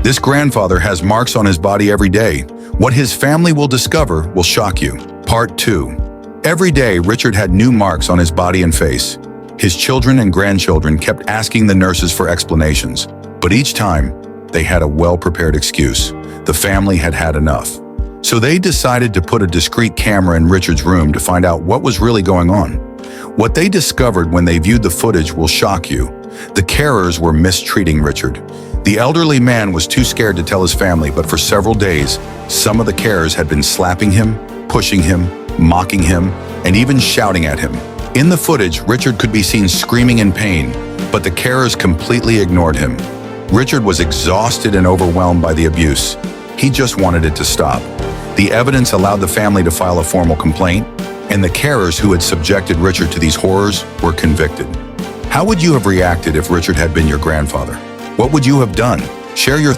This grandfather has marks on his body every day. What his family will discover will shock you. Part 2. Every day, Richard had new marks on his body and face. His children and grandchildren kept asking the nurses for explanations, but each time, they had a well-prepared excuse. The family had had enough. So they decided to put a discreet camera in Richard's room to find out what was really going on. What they discovered when they viewed the footage will shock you. The carers were mistreating Richard. The elderly man was too scared to tell his family, but for several days, some of the carers had been slapping him, pushing him, mocking him, and even shouting at him. In the footage, Richard could be seen screaming in pain, but the carers completely ignored him. Richard was exhausted and overwhelmed by the abuse. He just wanted it to stop. The evidence allowed the family to file a formal complaint, and the carers who had subjected Richard to these horrors were convicted. How would you have reacted if Richard had been your grandfather? What would you have done? Share your